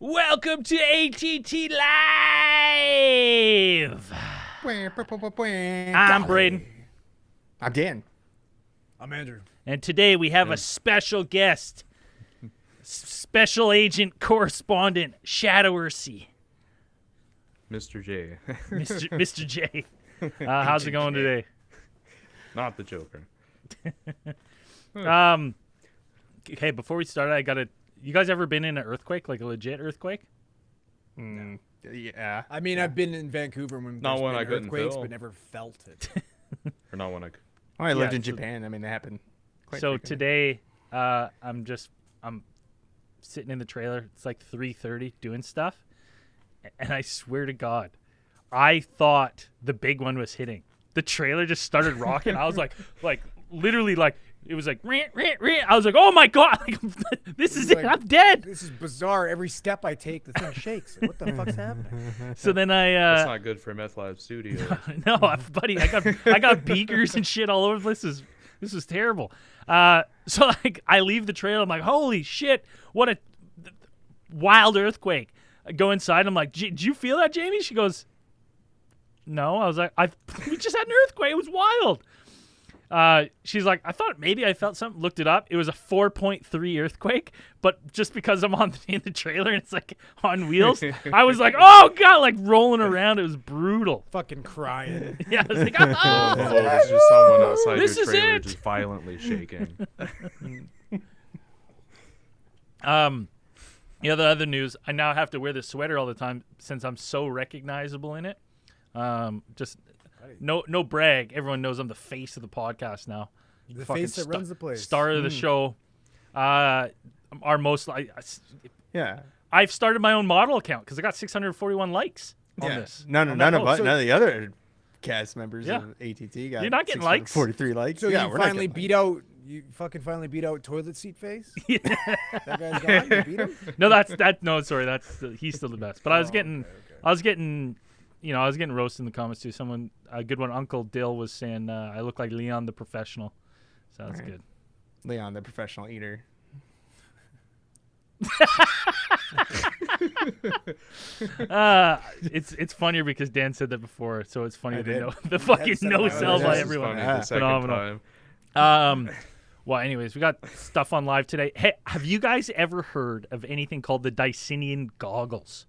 Welcome to ATT Live. I'm Braden. I'm Dan. I'm Andrew. And today we have a special guest, Special Agent Correspondent Shadowersy, Mr. J. Mr. J. How's it going today? Not the Joker. Okay, before we start, you guys ever been in an earthquake, like a legit earthquake? Yeah. I mean, I've been in Vancouver when Not there's when been I couldn't earthquakes, feel. but never felt it. Or not when I... When I lived in so- Japan, I mean, they happened quite So frequently. today, I'm sitting in the trailer. It's like 3:30 doing stuff, and I swear to God, I thought the big one was hitting. The trailer just started rocking. I was like literally like it was like rant. I was like, oh my God, like, this is it. like- I'm dead. This is bizarre. Every step I take, the thing shakes. Like, what the fuck's happening? So then That's not good for Meth Lab Studio. no, buddy, I got beakers and shit all over the place. This is terrible. So like I leave the trailer. I'm like, holy shit, what a wild earthquake. I go inside. I'm like, did you feel that, Jamie? She goes, no. I was like, we just had an earthquake. It was wild. She's like, I thought maybe I felt something. Looked it up. It was a 4.3 earthquake, but just because I'm in the trailer and it's like on wheels, I was like, oh God, like rolling around. It was brutal. Fucking crying. Yeah, I was like, Oh, there's just someone outside This your is trailer it. just violently shaking. The other news, I now have to wear this sweater all the time since I'm so recognizable in it. Just no brag. Everyone knows I'm the face of the podcast now. The Fucking face that runs the place. Star of the show. Our most Yeah. I've started my own model account because I got 641 likes on Yeah. this. None on that of post. none of the other cast members Yeah. of ATT got You're not getting likes? 43 likes. So yeah, you we're not finally getting beat out. You fucking finally beat out toilet seat face. That guy's gone. You beat him. No, sorry, he's still the best. But I was getting roasted in the comments too. Someone, a good one, Uncle Dill was saying I look like Leon the Professional. So that's Right. good. Leon, the professional eater. It's funnier because Dan said that before, so it's funny I to did. know the fucking said no it. sell Yeah, by this is everyone. Funny the second Phenomenal. time. Well, anyways, we got stuff on live today. Hey, have you guys ever heard of anything called the Dicinian goggles?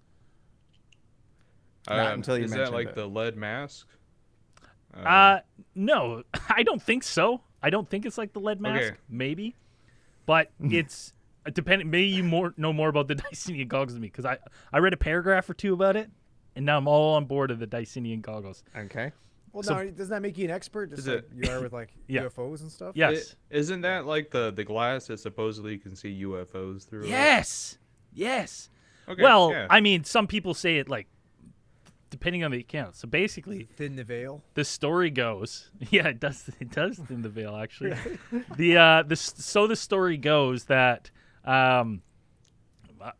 Not until you is that mentioned like it. the lead mask? No, I don't think so. I don't think it's like the lead mask. Okay. Maybe, but it's depending. Maybe you know more about the Dicinian goggles than me because I read a paragraph or two about it, and now I'm all on board of the Dicinian goggles. Okay. Well, So- now doesn't that make you an expert? Just Is like it- you are with like Yeah. UFOs and stuff. Yes, Isn't that like the glass that supposedly you can see UFOs through? yes. Okay, Well, yeah. I mean, some people say it like depending on the account. So basically, Thin the veil. the story goes, yeah, it does thin the veil actually. The story goes that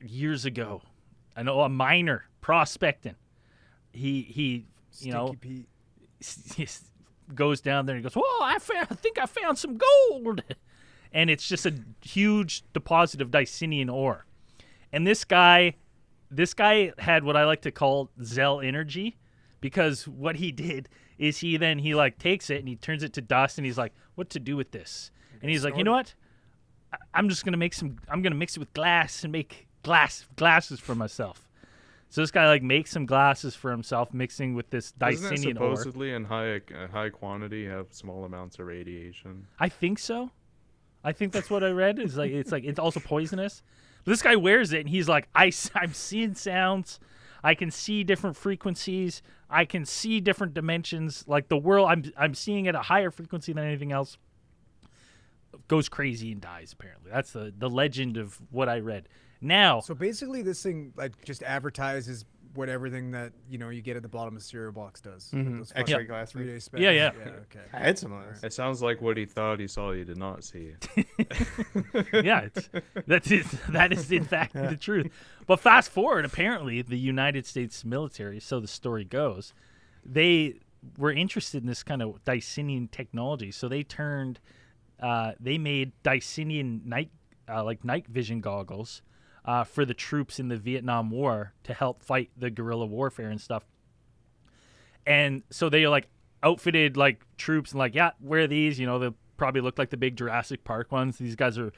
years ago, I know a miner prospecting, he Stinky Pete. goes down there and goes, "Oh, I think I found some gold," and it's just a huge deposit of Dicinian ore. And this guy had what I like to call Zell energy, because what he did is he like takes it and he turns it to dust and he's like, "What to do with this?" And he's like, "You know what? I'm just gonna I'm gonna mix it with glass and make glasses for myself." So this guy like makes some glasses for himself, mixing with this Doesn't it Dicinian ore. supposedly in high quantity have small amounts of radiation? I think so. I think that's what I read. It's also poisonous. But this guy wears it and he's like, I'm seeing sounds. I can see different frequencies. I can see different dimensions. Like the world, I'm seeing at a higher frequency than anything else. Goes crazy and dies. Apparently, that's the legend of what I read. Now, So basically, this thing like just advertises what everything that you get at the bottom of the cereal box does. Those fucking X-ray glass. 3-day specs. Yeah. Okay. I had some of those. It sounds like what he thought he saw, he did not see. yeah, that is in fact the truth. But fast forward, apparently the United States military, so the story goes, they were interested in this kind of Dicinian technology. So they made Dicinian night vision goggles for the troops in the Vietnam War to help fight the guerrilla warfare and stuff. And so they like outfitted like troops and like, yeah, wear these. You know, they probably look like the big Jurassic Park ones. These guys are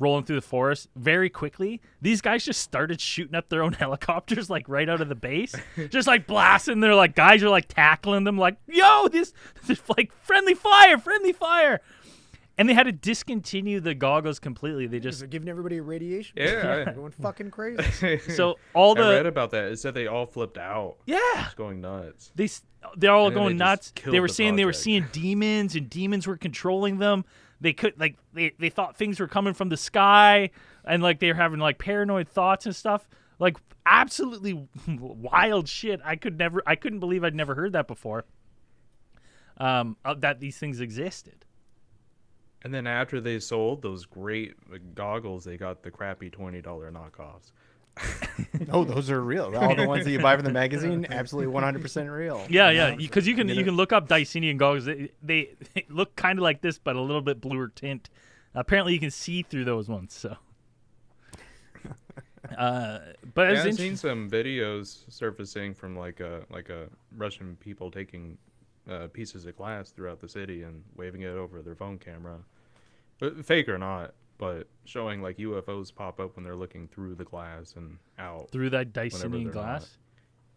rolling through the forest very quickly. These guys just started shooting up their own helicopters like right out of the base, just like blasting. They're like guys are like tackling them like, yo, this like friendly fire. And they had to discontinue the goggles completely. They just They're giving everybody a radiation. Yeah, Going fucking crazy. so all I read the about that. It said they all flipped out. yeah. Just going nuts. They're all And then going they nuts. just killed They were the saying they were project. seeing demons and demons were controlling them. They could like they thought things were coming from the sky and like they were having like paranoid thoughts and stuff. Like absolutely wild shit. I couldn't believe I'd never heard that before. That these things existed. And then after they sold those great goggles, they got the crappy $20 knockoffs. Oh, those are real. All the ones that you buy from the magazine, absolutely 100% real. Yeah, because you can look up Dicenian goggles. They look kind of like this, but a little bit bluer tint. Apparently, you can see through those ones. So, but Yeah, it's I've seen some videos surfacing from like a Russian people taking pieces of glass throughout the city and waving it over their phone camera, but fake or not, but showing like UFOs pop up when they're looking through the glass and out. through that Whenever Dicenian they're glass.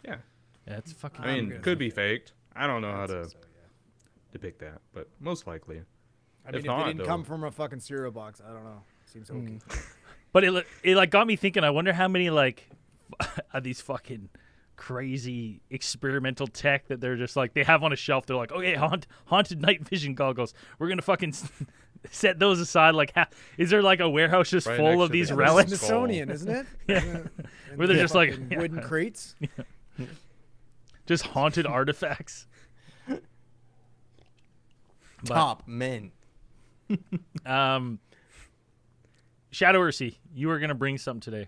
Yeah, That's fucking. I mean, gonna could say be faked. I don't know how I'd say to so, yeah. depict that, but most likely. I mean, if not, they didn't though- come from a fucking cereal box, I don't know. Seems okay. But it like got me thinking. I wonder how many like of these fucking crazy experimental tech that they're just like they have on a shelf. They're like, okay, haunted night vision goggles. We're gonna fucking set those aside. Like, is there like a warehouse just Right full next of to these the relics? skull. Smithsonian, isn't it? Yeah. And Where they're the just like- fucking yeah. wooden crates. Just haunted artifacts. But, Top men. Shadow Ursi, you were gonna bring something today.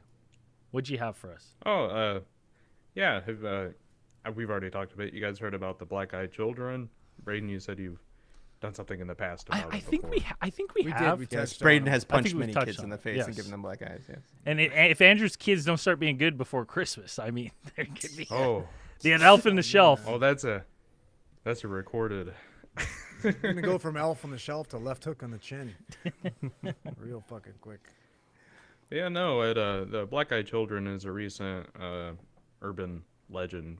What'd you have for us? Oh, yeah. We've already talked about it. You guys heard about the black-eyed children? Braden, you said you've done something in the past about I it think before. I think we We did, have. we Yes, touched Braden on has I think punched we've many touched kids on in the it, face yes. and given them black eyes. Yes. And if Andrew's kids don't start being good before Christmas, I mean, there could be Oh, the elf in the shelf. oh, that's a recorded. I'm gonna go from elf on the shelf to left hook on the chin. Real fucking quick. Yeah, no, the black-eyed children is a recent urban legend,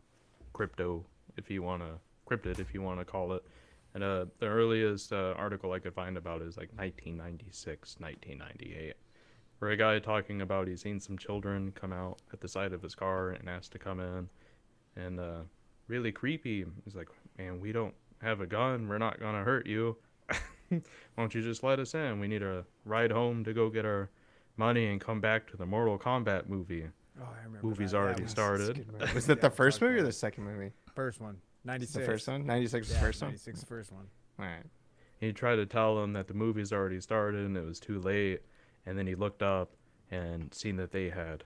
cryptid if you want to call it. And the earliest article I could find about it is like 1996, 1998, where a guy talking about he's seen some children come out at the side of his car and asked to come in, and really creepy. He's like, man, we don't have a gun. We're not gonna hurt you. Why don't you just let us in? We need a ride home to go get our money and come back to the Mortal Kombat movie. Oh, I remember. Movie's that. already was started. Was that the Yeah, first talked movie or about the it. second movie? First one. 96. The first one? 96 was Yeah, the first one? 96 first one. All right. He tried to tell them that the movie's already started and it was too late. And then he looked up and seen that they had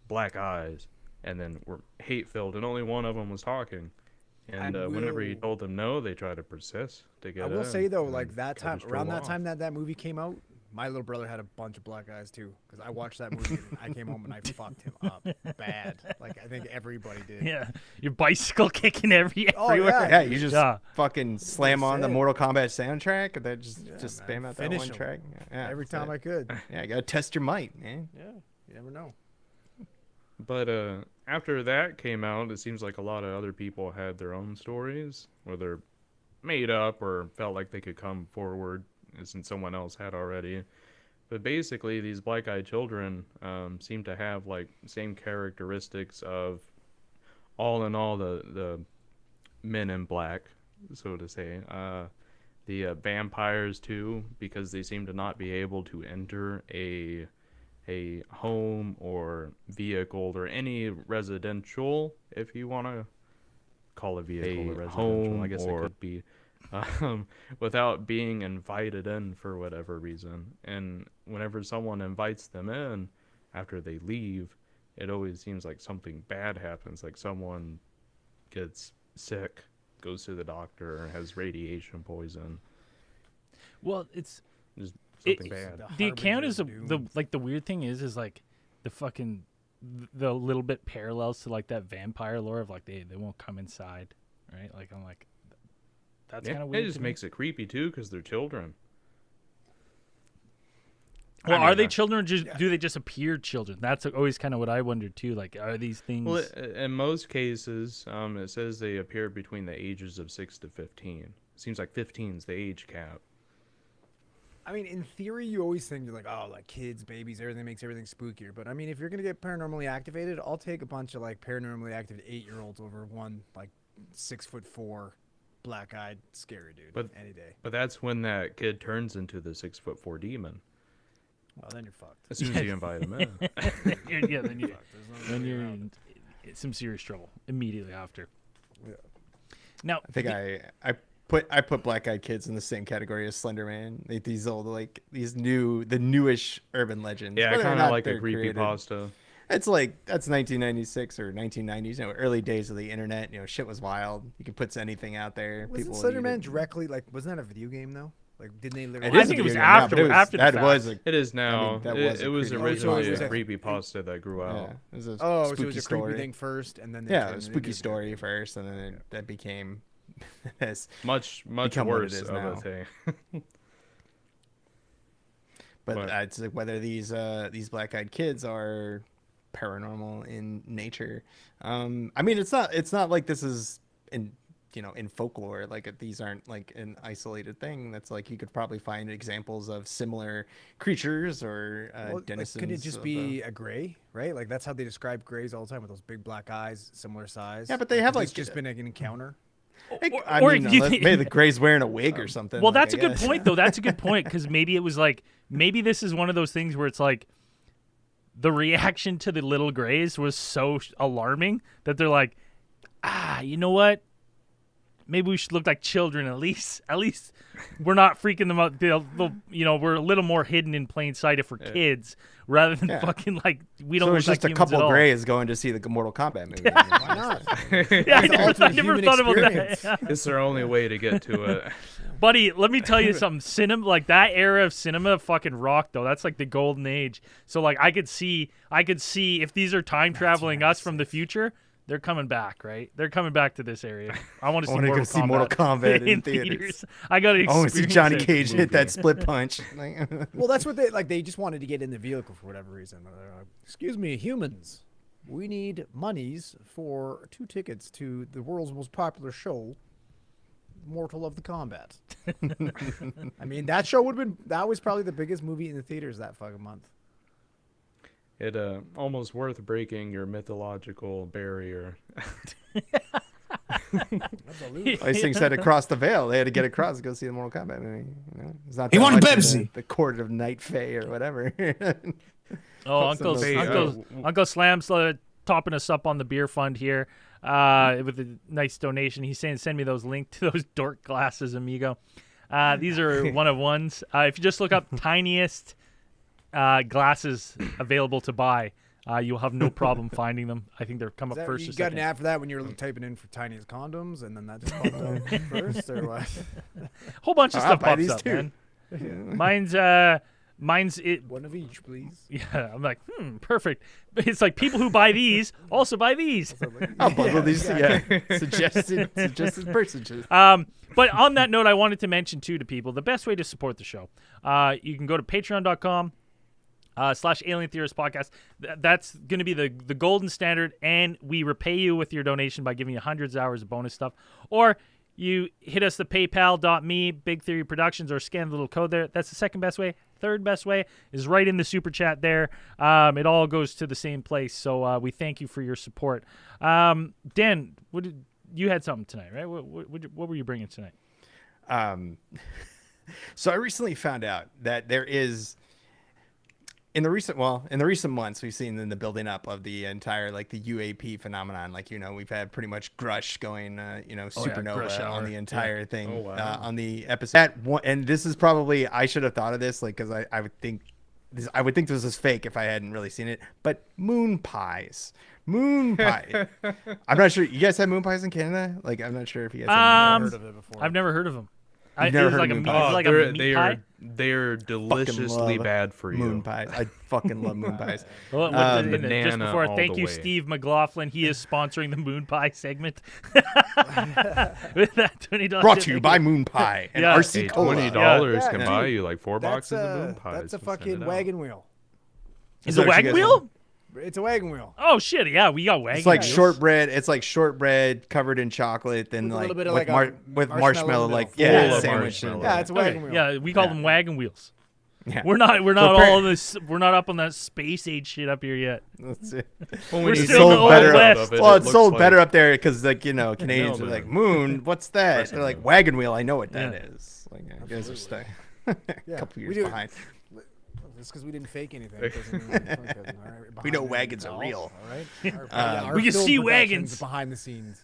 black eyes and then were hate-filled, and only one of them was talking. And I whenever he will- told them no, they tried to persist to get I will in, say though, and like then that time, kinda around drove that time off. that movie came out, my little brother had a bunch of black eyes too. Because I watched that movie and I came home and I fucked him up bad. Like I think everybody did. Yeah, your bicycle kicking Oh, everywhere. Yeah, you just Yeah. fucking slam on the it. Mortal Kombat soundtrack and then just man. spam out that Finish one 'em. track. Yeah, Every that's time it. I could. Yeah, you gotta test your might, man. Yeah, you never know. But after that came out, it seems like a lot of other people had their own stories, whether made up or felt like they could come forward since someone else had already. But basically, these black-eyed children seem to have like same characteristics of, all in all, the men in black, so to say. The vampires too, because they seem to not be able to enter a home or vehicle or any residential, if you want to call a vehicle a residential, home I guess it or- could be, without being invited in for whatever reason. And whenever someone invites them in, after they leave, it always seems like something bad happens, like someone gets sick, goes to the doctor, or has radiation poison. Well, it's Just It- something bad. the account is harbinger of the doom. like the weird thing is like the fucking the little bit parallels to like that vampire lore of like they won't come inside, right? Like I'm like, that's kind of weird. It just makes it creepy too because they're children. Well, are they children? Or do they just appear children? That's always kind of what I wondered too. Like, are these things? Well, in most cases, it says they appear between the ages of 6 to 15. It seems like 15 is the age cap. I mean, in theory, you always think like, oh, like kids, babies, everything makes everything spookier. But I mean, if you're gonna get paranormally activated, I'll take a bunch of like paranormally activated 8-year-olds over one like 6'4", black-eyed, scary dude any day. But that's when that kid turns into the 6'4" demon. Well, then you're fucked. As soon as you invite him in. Then you're in some serious trouble immediately after. Yeah. Now, I think I put black eyed kids in the same category as Slender Man. Like these old the newish urban legends. Yeah, Whether or kind not of like a they're created. creepypasta. It's like that's 1996 or 1990s. Early days of the internet. Shit was wild. You could put anything out there. Wasn't Slender Man directly like? Wasn't that a video game though? Like, didn't they literally? I think it was after the fact. It is now. I mean, that it was creepypasta. originally was a a- creepypasta that grew out. Yeah, it was a so spooky it was a story. creepy thing first, and then Yeah, it was a spooky story first, and then that became this Much become what it worse is of now. a thing. But it's like whether these black eyed kids are paranormal in nature. I mean, it's not like this is in folklore. Like these aren't like an isolated thing. That's like you could probably find examples of similar creatures or denizens. Could it just be a gray, right? Like that's how they describe grays all the time with those big black eyes, similar size. Yeah, but they have Could like this just been an encounter. Maybe the Gray's wearing a wig or something. Well, like, that's I a good guess. point, though. That's a good point because maybe it was like this is one of those things where it's like the reaction to the little Grays was so alarming that they're like, you know what? Maybe we should look like children at least. At least we're not freaking them out. They'll we're a little more hidden in plain sight if we're kids, rather than fucking like we don't. So look it's just like a humans couple at all. Grays going to see the Mortal Kombat movie. Why not? Yeah, I ultimate never human thought about experience. that. It's their only way to get to it. Buddy, let me tell you something. Cinema, like that era of cinema, fucking rocked though. That's like the golden age. So like I could see if these are time traveling us from the future, they're coming back, right? They're coming back to this area. I want to see wanna go see Mortal Kombat in theaters. I got to I want to see experience Johnny it. Cage hit that split punch. Like, Well, that's what they just wanted to get in the vehicle for whatever reason. They're like, excuse me, humans. We need monies for 2 tickets to the world's most popular show, Mortal of the Kombat. I mean, that was probably the biggest movie in the theaters that fucking month. It almost worth breaking your mythological barrier. Absolutely. these things had to cross the veil. They had to get across to go see the Mortal Kombat movie. It's not He that wanted much in Pepsi. the court of Night Fae or whatever. Oh, Hey, Uncle Slam's topping us up on the beer fund here with a nice donation. He's saying send me those links to those dork glasses, amigo. These are one of ones. If you just look up tiniest glasses available to buy, you'll have no problem finding them. I think they're come up first You or got second. an ad for that when you were typing in for tiniest condoms, and then that just popped up first, or what? Whole bunch of I'll stuff buy pops these up, too. man. Mine's it. One of each, please. Yeah, I'm like, perfect. It's like people who buy these also buy these. I'll bundle these. Suggested percentages. But on that note, I wanted to mention too to people the best way to support the show. You can go to patreon.com /Alien Theorist Podcast. That's going to be the golden standard, and we repay you with your donation by giving you hundreds of hours of bonus stuff. Or you hit us the paypal.me, Big Theory Productions, or scan the little code there. That's the second best way. Third best way is right in the super chat there. It all goes to the same place. So we thank you for your support. Dan, you had something tonight, right? What were you bringing tonight? So I recently found out that there is in the recent months we've seen in the building up of the entire like the UAP phenomenon. Like we've had pretty much Grush going supernova Grush on hour. the entire thing. Oh, wow. On the episode. And this is probably I should have thought of this because I would think this is fake if I hadn't really seen it. But moon pies. Moon pie. I'm not sure. You guys have moon pies in Canada? Like, I'm not sure if you guys have I've heard of it before. I've never heard of them. You've never It's heard like a moon meat, pies? it's like a meat pie. They're deliciously love bad for you. Moon pies. I fucking love moon pies. Well, just banana before, all thank the you, way. Steve McLaughlin. He is sponsoring the Moon Pie segment. With that $20 Brought to you tip, by thank Moon Pie and Yeah. RC Hey, Cola. $20 Yeah, can dude. buy you like 4 That's boxes of moon pies. That's a to send fucking it out. wagon wheel. Is that it what you wagon guys wheel? It's a wagon wheel. Oh shit! Yeah, we got wagon. It's like wheels. shortbread. It's like shortbread covered in chocolate, then With a like little bit of with, like a with marshmallow marshmallow, in the like middle. yeah, Full of sandwich. in marshmallow. there. Yeah, it's a wagon Okay, wheel. yeah, we call Yeah. them wagon wheels. Yeah. We're not So all on this. We're not up on that space age shit up here yet. That's it. Well, We're when you still in the sold Old better. West. Well, it's looks sold like- better up there because like Canadians are moon. like moon. What's that? They're like wagon wheel. I know what that is. Like you guys are stuck a Yeah, couple we years do. behind. Just because we didn't fake anything. Doesn't mean all right, We know behind the- wagons are all- real. All right. Our We can film see productions wagons. behind the scenes.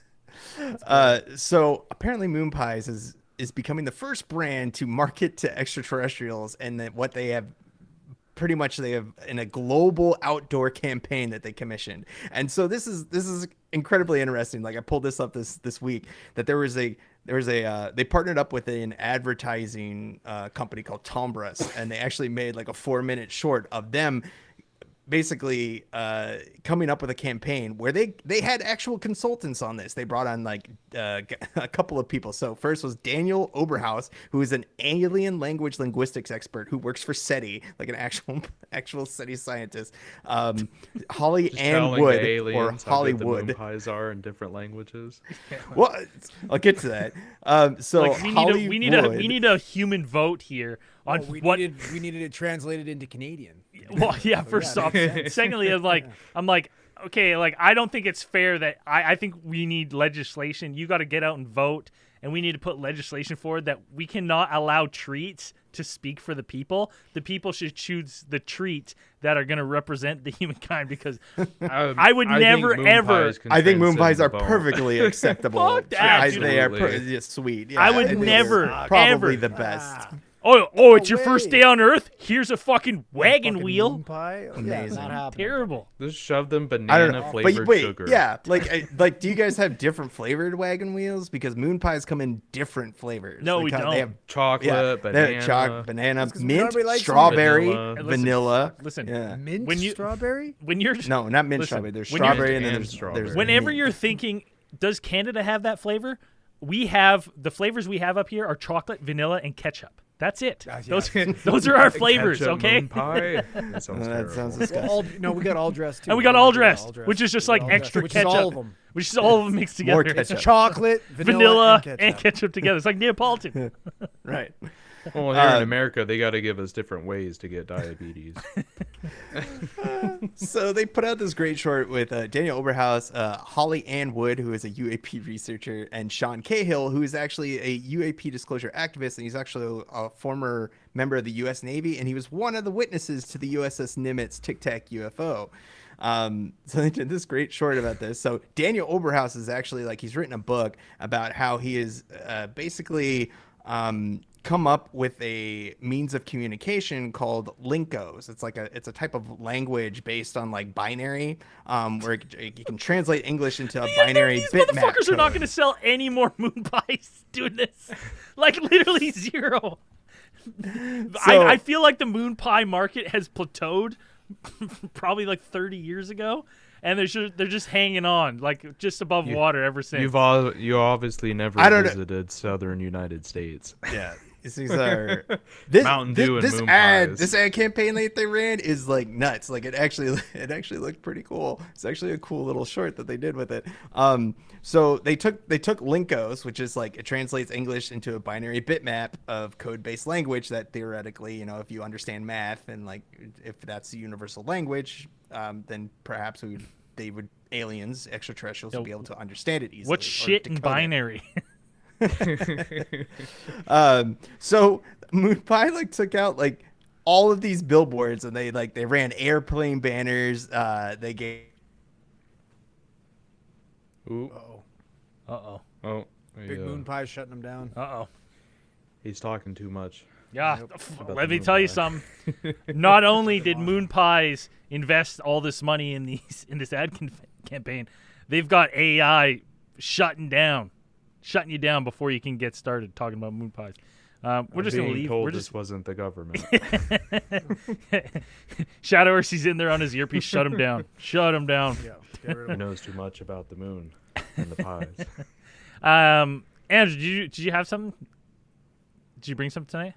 So apparently Moon Pies is becoming the first brand to market to extraterrestrials, and that what they have pretty much they have in a global outdoor campaign that they commissioned. And so this is incredibly interesting. Like I pulled this up this week that there was a they partnered up with an advertising company called Tombras, and they actually made like a 4-minute short of them basically coming up with a campaign where they had actual consultants on this. They brought on like a couple of people. So first was Daniel Oberhaus, who is an alien language linguistics expert who works for SETI, like an actual SETI scientist. Holly Just Ann telling Wood the or aliens how good the moon Hollywood. pies are in different languages. Well, I'll get to that. So Like we need a human vote here on Oh, we what. needed it translated into Canadian. Well, yeah. First off, secondly, I'm like, okay, like I don't think it's fair that I think we need legislation. You got to get out and vote, and we need to put legislation forward that we cannot allow treats to speak for the people. The people should choose the treats that are going to represent the humankind, because I would never, ever. I think moon pies are transcend the bone. perfectly acceptable. Fuck that, dude. They are Absolutely. sweet. I would think never, it's probably ever. the best. Oh, it's your way. first day on Earth. Here's a fucking wagon Fucking wheel. moon pie? Yeah, Amazing. not happening. Terrible. Just shove them I don't banana know. flavored But wait, sugar. yeah, like do you guys have different flavored wagon wheels? Because moon pies come in different flavors. No, They we come- don't. They have Chocolate, banana. banana, 'cause mint, nobody likes strawberry, vanilla. vanilla. Listen, Yeah. Mint When you- strawberry? when you're No, not mint Listen, strawberry. There's when you're- strawberry and then And there's strawberry. whenever mint. you're thinking, does Canada have that flavor? We have the flavors we have up here are chocolate, vanilla, and ketchup. That's it. Yeah. Those are our flavors, Ketchup okay? moon pie. That sounds That terrible. sounds Well, disgusting. no, we got all dressed too. And we got all dressed, which is just like All dressed, extra which ketchup, is all of them. which is all of them mixed More together. ketchup. Chocolate, Vanilla and and ketchup together. It's like Neapolitan. Right. Well, here in America, they got to give us different ways to get diabetes. So they put out this great short with Daniel Oberhaus, Holly Ann Wood, who is a UAP researcher, and Sean Cahill, who is actually a UAP disclosure activist, and he's actually a former member of the U.S. Navy, and he was one of the witnesses to the USS Nimitz Tic Tac UFO. So they did this great short about this. So Daniel Oberhaus is actually he's written a book about how he is basically come up with a means of communication called Linkos. It's a type of language based on binary, where you can translate English into a binary These bitmap motherfuckers are not code. going to sell any more moon pies doing this. Like literally zero. So- I feel like the moon pie market has plateaued probably 30 years ago, and they're just hanging on just above water ever since. You obviously never I don't know. visited southern United States. Yeah. These are this Mountain Dew and this moon ad pies. this ad campaign that they ran is nuts. It actually looked pretty cool. It's actually a cool little short that they did with it. So they took Linkos, which is it translates English into a binary bitmap of code-based language that theoretically, if you understand math and if that's the universal language, then perhaps aliens, extraterrestrials, would be able to understand it easily. What's or shit in decode it. binary? So Moon Pie took out all of these billboards, and they ran airplane banners. They gave Ooh. Uh-oh. Oh. Big moon pie shutting them down. Uh-oh. He's talking too much. Yeah, About let the me moon tell you pie. something. Not only did Moon Pies invest all this money in this ad campaign, they've got AI shutting you down before you can get started talking about Moon Pies. We're just gonna being leave. told We're this just wasn't the government. Shadow he's in there on his earpiece. Shut him down. Shut him down. Yeah, get rid He of it. knows too much about the moon and the pies. Andrew, did you have something? Did you bring something tonight?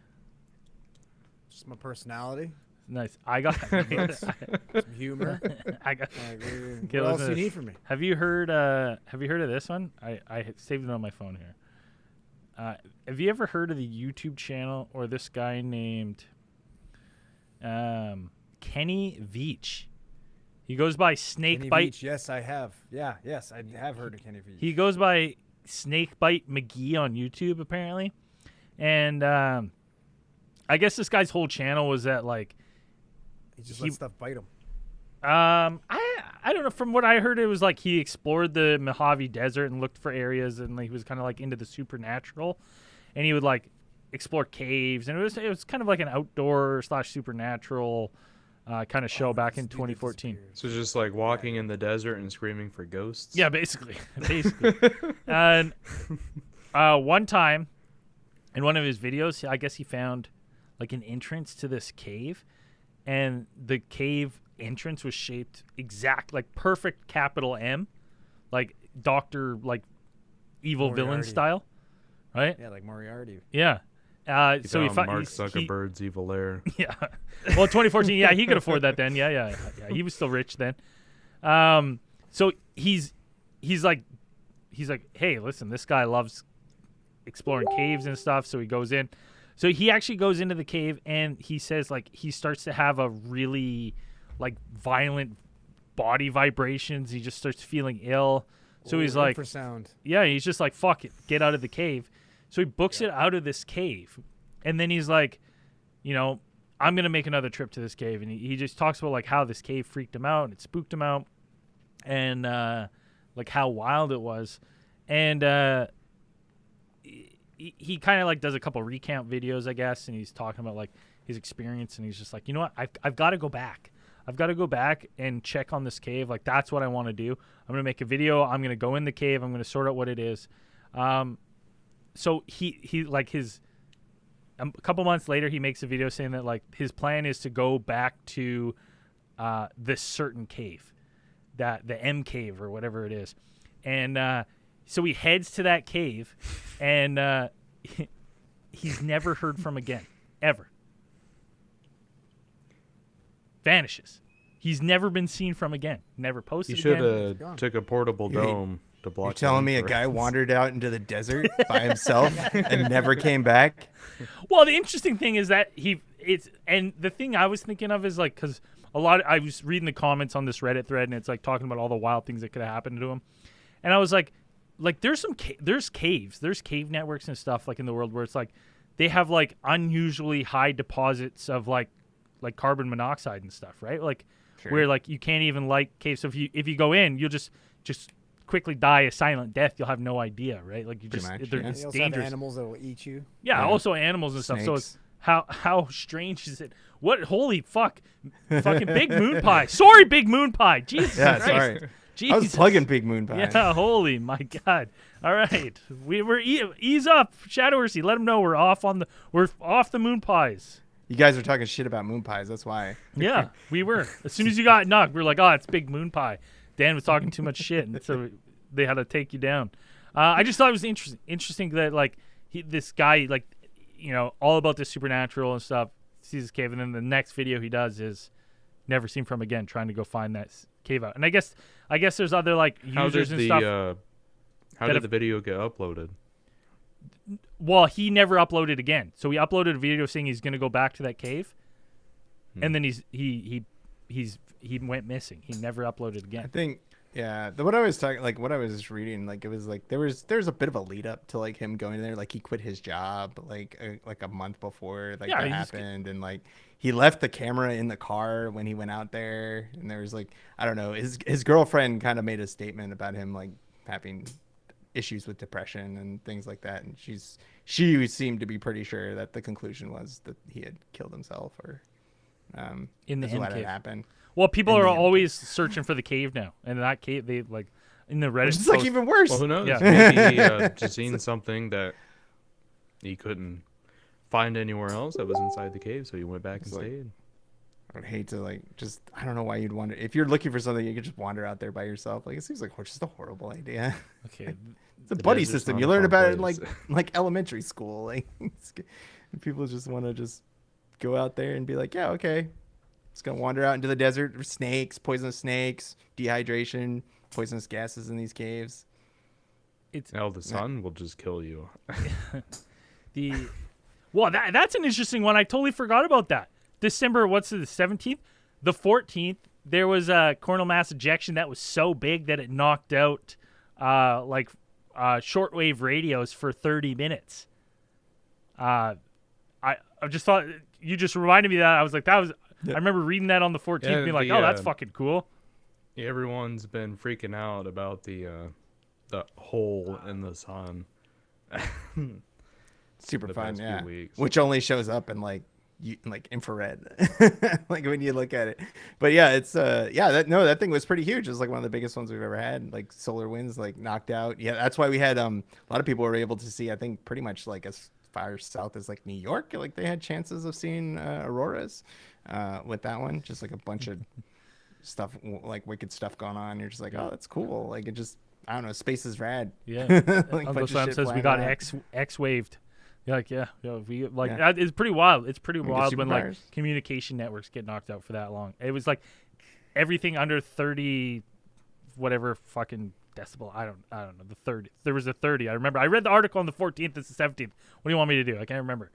Just my personality, Nice. I got. some humor. I got. Like, Okay, what else listen do to you this. need from me? Have you heard? Have you heard of this one? I saved it on my phone here. Have you ever heard of the YouTube channel or this guy named Kenny Veach? He goes by Snake Kenny Bite. Veach, yes, I have. Yeah, yes, I have heard of Kenny Veach. He goes by Snake Bite McGee on YouTube apparently, and I guess this guy's whole channel was that like He just lets stuff bite him. I don't know. From what I heard, it was like he explored the Mojave Desert and looked for areas, and like, he was kind of like into the supernatural, and he would like explore caves, and it was kind of like an outdoor / supernatural kind of show back in 2014. So just like walking in the desert and screaming for ghosts. Yeah, basically. And one time in one of his videos, I guess he found like an entrance to this cave, and the cave entrance was shaped like perfect capital M, like Dr. like evil villain Moriarty. style, right? Yeah, like Moriarty. Yeah. He So he found Mark he- Zuckerberg's evil lair. yeah. Well, 2014. Yeah, he could afford that then. Yeah. He was still rich then. So he's like, hey, listen, this guy loves exploring caves and stuff. So he goes in. So he actually goes into the cave, and he says like he starts to have a really like violent body vibrations. He just starts feeling ill. So he's like, infrasound. yeah, he's just like, fuck it, get out of the cave. So he books it out of this cave, and then he's like, you know, I'm gonna make another trip to this cave, and he just talks about like how this cave freaked him out and it spooked him out, and like how wild it was, and he kind of like does a couple recount videos, I guess, and he's talking about like his experience, and he's just like, you know what, I've got to go back. I've got to go back and check on this cave. Like, that's what I want to do. I'm going to make a video. I'm going to go in the cave. I'm going to sort out what it is. So he like his a couple months later, he makes a video saying that like his plan is to go back to this certain cave, that the M cave or whatever it is. And so he heads to that cave, and he's never heard from again, ever. Vanishes. He's never been seen from again. Never posted You should again. have took a portable dome to block. You're telling me a guy wandered out into the desert by himself and never came back? Well, the interesting thing is that and the thing I was thinking of is like, because I was reading the comments on this Reddit thread, and it's like talking about all the wild things that could have happened to him, and I was like there's caves, there's cave networks and stuff like in the world where it's like they have like unusually high deposits of like carbon monoxide and stuff, right? Like where like you can't even light caves. So if you go in, you'll just quickly die a silent death. You'll have no idea, right? Like you just much, They it's also dangerous. have animals that will eat you. Yeah, Yeah. also animals and stuff. So Snakes. it's how strange is it? What holy fuck, fucking Big Moon Pie. Sorry, Big Moon Pie. Jesus Yeah, Christ. sorry. Jesus. I was plugging Big Moon Pie. Yeah, holy my God. All right, we're ease up, Shadowersy. Let them know we're off the moon pies. You guys were talking shit about moon pies. That's why. Yeah, we were. As soon as you got knocked, we were like, oh, it's Big Moon Pie. Dan was talking too much shit, and so they had to take you down. I just thought it was interesting that like this guy, like, you know, all about the supernatural and stuff, sees this cave, and then the next video he does is never seen from again, trying to go find that cave out. And I guess there's other like users and stuff. How did the video get uploaded? Well, he never uploaded again. So he uploaded a video saying he's going to go back to that cave, and then he went missing. He never uploaded I again. think, yeah. What I was talking, like what I was reading, like it was like there's a bit of a lead up to like him going there. Like he quit his job like a month before like that happened, and like he left the camera in the car when he went out there. And there was like, I don't know, his girlfriend kind of made a statement about him like having issues with depression and things like that, and she seemed to be pretty sure that the conclusion was that he had killed himself or In the is end what had cave. happened. Well, people in are the end always searching for the cave now, and that cave they like in the Reddit. It's like post- even worse. Well, who knows? Yeah. Maybe he just seen something that he couldn't find anywhere else that was inside the cave, so you went back and like- stayed. I would hate to like just I don't know why you'd wander if you're looking for something you could just wander out there by yourself. Like it seems like just a horrible idea. Okay. It's a The buddy desert's system. not You a learn fun about it in place. like elementary school. Like people just want to just go out there and be like, yeah, okay, just gonna wander out into the desert. There's snakes, poisonous snakes, dehydration, poisonous gases in these caves. Now the sun will just kill you. Well, that's an interesting one. I totally forgot about that. December, what's the 17th? The 14th, there was a coronal mass ejection that was so big that it knocked out shortwave radios for 30 minutes. I just thought you just reminded me of that. I was like, I remember reading that on the 14th, Yeah, being like, the, oh, that's fucking cool. Everyone's been freaking out about the hole in the sun. Super The fun, past few yeah. weeks. Which only shows up in like infrared, like when you look at it. But yeah, it's that thing was pretty huge. It was like one of the biggest ones we've ever had. Like solar winds, like knocked out. Yeah, that's why we had a lot of people were able to see. I think pretty much like as far south as like New York, like they had chances of seeing auroras with that one. Just like a bunch of stuff, like wicked stuff going on. You're just like, oh, that's cool. Like it just, I don't know, space is rad. Yeah. Like, Uncle bunch of Sam shit says we flying got around. X-waved. Yeah, like we like Yeah. it's pretty wild. It's pretty We get wild when like superpowers. communication networks get knocked out for that long. It was like everything under 30, whatever fucking decibel. I don't know the 30. There was a 30. I remember. I read the article on the 14th. It's the 17th. What do you want me to do? I can't remember.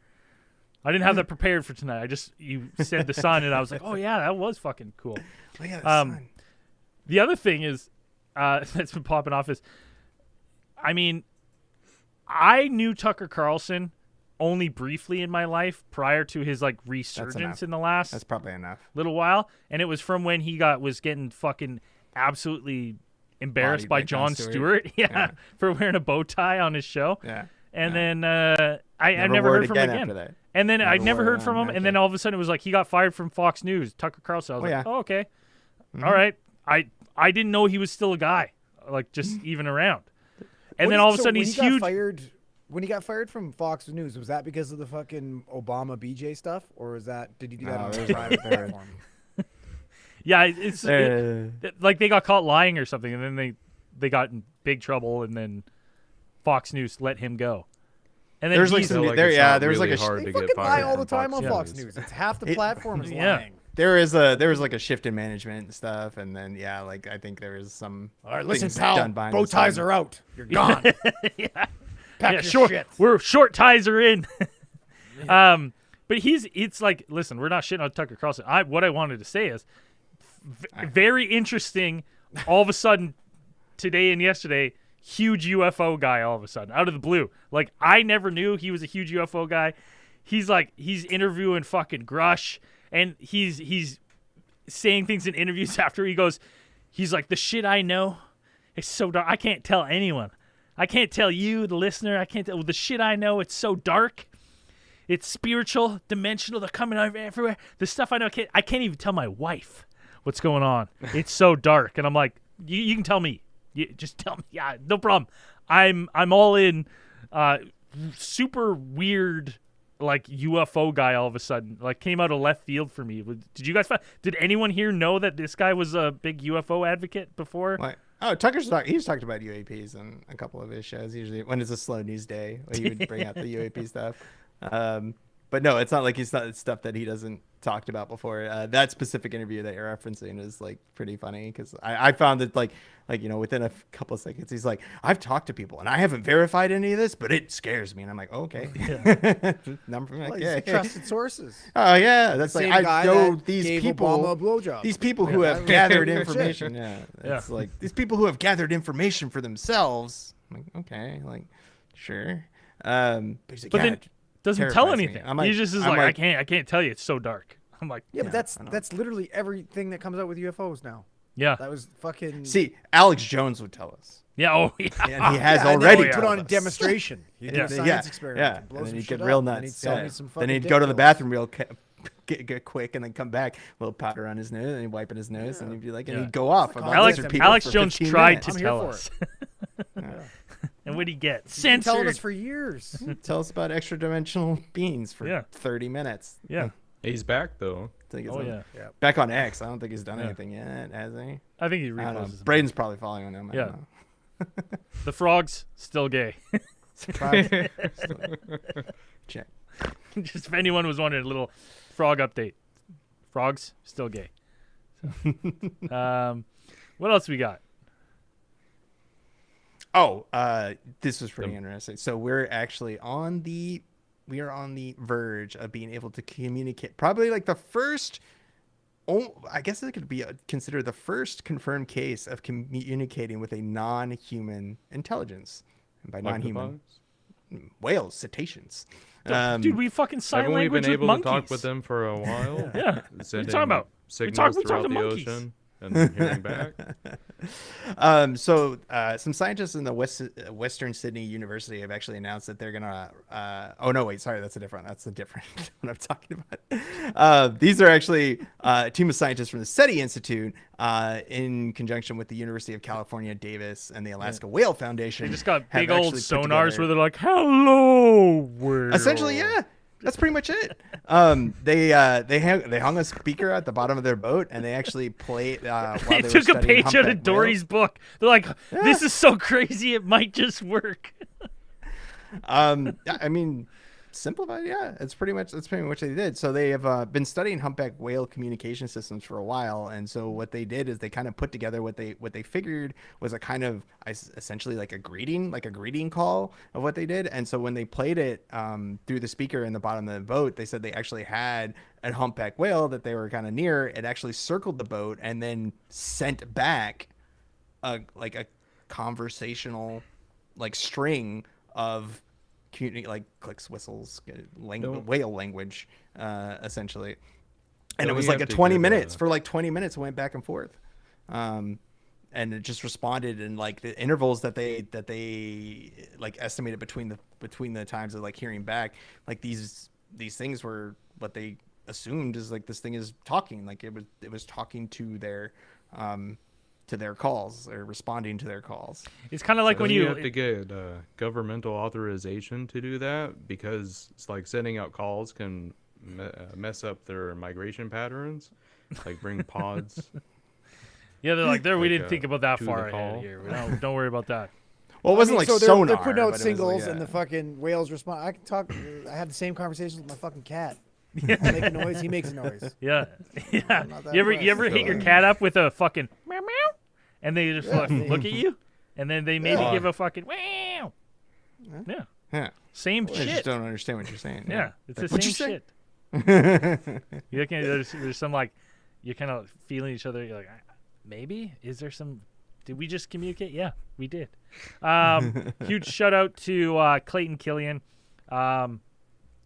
I didn't have that prepared for tonight. You said the sun, and I was like, oh yeah, that was fucking cool. Oh yeah, the sun. The other thing is that's been popping off is, I mean, I knew Tucker Carlson only briefly in my life prior to his like resurgence enough. in the last That's probably enough. little while, and it was from when he was getting fucking absolutely embarrassed Bodied by Jon Stewart. Stewart, Yeah. for wearing a bow tie on his show. Yeah. And Yeah. then I never wore heard it from him after again. that. And then I Never never wore it heard from on him. And that then day. all of a sudden it was like he got fired from Fox News. Tucker Carlson. I was like, yeah. oh, okay. All right. I didn't know he was still a guy, like just even around. And then all of a sudden he's huge. When he got fired from Fox News, was that because of the fucking Obama BJ stuff, or did he do that No, on a there's private there. platform? Yeah, like they got caught lying or something, and then they got in big trouble, and then Fox News let him go. And then There's like he's- some Like, there it's yeah not there was really like a hard They to fucking get lie fired all the from time on Fox News. News. It's half the platform is Yeah. lying. there was like a shift in management and stuff, and then yeah, like I think there was some All right, listen, things pal. done behind Bow the ties scenes. are out. You're gone. Pack your short. shit. We're short ties are in. But it's like, listen, we're not shitting on Tucker Carlson. What I wanted to say is very interesting. All of a sudden, today and yesterday, huge UFO guy. All of a sudden, out of the blue, like I never knew he was a huge UFO guy. He's interviewing fucking Grush, and he's saying things in interviews after he's like, the shit I know is so dark. I can't tell anyone. I can't tell you, the listener. I can't tell the shit I know. It's so dark. It's spiritual, dimensional. They're coming out everywhere. The stuff I know, I can't even tell my wife what's going on. It's so dark. And I'm like, you can tell me. You just tell me. Yeah, no problem. I'm all in. Super weird, like UFO guy. All of a sudden, like came out of left field for me. Did you guys Did anyone here know that this guy was a big UFO advocate before? Like, oh, he's talked about UAPs in a couple of his shows. Usually when it's a slow news day, he would bring out the UAP stuff. But no, it's not like it's not stuff that he doesn't talked about before. That specific interview that you're referencing is like pretty funny because I found that like within a couple of seconds he's like, I've talked to people and I haven't verified any of this, but it scares me. And I'm like, oh, okay. Well, he's trusted sources. Oh yeah, that's Same like guy I know that these gave people. Obama a blowjob. These people who Yeah, have that- gathered Shit. information. Yeah, it's like these people who have gathered information for themselves. I'm like, okay, like, sure. But he's like, But yeah, then doesn't tell terrifies me. anything. I'm like- He just is I'm like, I can't tell you. It's so dark. I'm like, Yeah, but I know. that's literally everything that comes out with UFOs now. yeah, That was fucking. See, Alex Jones would tell us, yeah, oh yeah. and he has and then already he'd put told on a us. demonstration. He'd do Yeah. a science experiment. Yeah, blow and then some he'd shit get real up, and then nuts. he'd sell yeah. me some Then fucking he'd dick go to the pills. bathroom real get quick, and then come back, a little powder on his nose, and he'd wiping his nose, and he'd be like, and Yeah. he'd go off Like about Alex different people Alex for Jones 15 tried minutes. to I'm here tell for us, Yeah. And what do you get? You've been telling us Censored. for years. Tell us about extra dimensional beings for Yeah. 30 minutes. Yeah. He's back though. I think it's Oh, on- yeah. back on X. I don't think he's done Yeah. anything yet, has he? I think he I don't know. reposts. Braden's probably following him. I Yeah. don't know. The frogs still gay. Surprise. Check. Just if anyone was wondering, a little frog update. Frogs still gay. So, what else we got? Oh, this was pretty interesting. So we're actually on the verge of being able to communicate. Probably like the first. Oh, I guess it could be considered the first confirmed case of communicating with a non-human intelligence. And by non-human, whales, cetaceans. Dude, we fucking sign Haven't we language been with able monkeys. to talk with them for a while? Yeah. Sending talking about? signals we talk throughout to the monkeys. ocean and then hearing back. So some scientists in the Western Sydney University have actually announced that they're gonna. Oh no, wait, sorry, that's a different what I'm talking about. These are actually a team of scientists from the SETI Institute in conjunction with the University of California, Davis, and the Alaska Whale Foundation. They just got have big old actually put sonars together- where they're like, "Hello, world." Essentially, yeah. That's pretty much it. They hung a speaker at the bottom of their boat, and they actually played. While They they took were a studying page out of humpback Dory's book. They're like, "This is so crazy, it might just work." I mean, simplified, yeah. That's pretty much what they did. So they have been studying humpback whale communication systems for a while, and so what they did is they kind of put together what they figured was a kind of essentially like a greeting call of what they did. And so when they played it through the speaker in the bottom of the boat, they said they actually had a humpback whale that they were kind of near. It actually circled the boat and then sent back a conversational string of like clicks, whistles, whale language, essentially. And it was like 20 minutes. For like 20 minutes, it went back and forth. And it just responded in like the intervals that they like estimated between the times of like hearing back. Like these things were what they assumed is like this thing is talking. Like it was talking to their calls or responding to their calls. It's kind of like when Don't you have to get governmental authorization to do that, because it's like sending out calls can mess up their migration patterns, like bring pods. Yeah, they're like, we Like, didn't think about that to far the ahead call. here. Don't worry about that. Well, it wasn't I mean, like so sonar. they're putting but it out was singles, like, and the fucking whales respond. I can talk. I had the same conversations with my fucking cat. Yeah. I make a noise, he makes a noise. Yeah, yeah. not that You ever impressed. hit your cat up with a fucking meow meow, and they just look at you, and then they maybe give a fucking wow. Yeah, yeah. same I just shit. don't understand what you're saying. Yeah, it's the What'd same you say? shit. You looking at there's some like you're kind of feeling each other. You're like, maybe is there some? Did we just communicate? Yeah, we did. Huge shout out to Clayton Killian.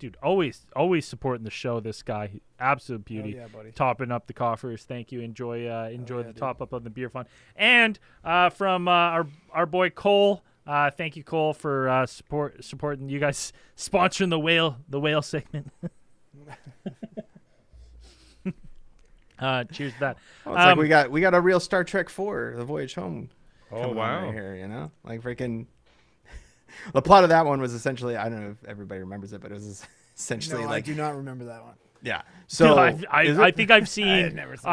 Dude, always supporting the show. This guy, absolute beauty. yeah, buddy. Topping up the coffers. Thank you. Enjoy the dude. top up on the beer fund. And from our boy Cole. Thank you, Cole, for supporting you guys, sponsoring the whale segment. Cheers to that. Well, it's like we got a real Star Trek 4, The Voyage Home. Oh coming on wow! right here, like freaking. The plot of that one was essentially, I don't know if everybody remembers it, but it was essentially No, I like, do not remember that one. yeah. So I think I've seen. never seen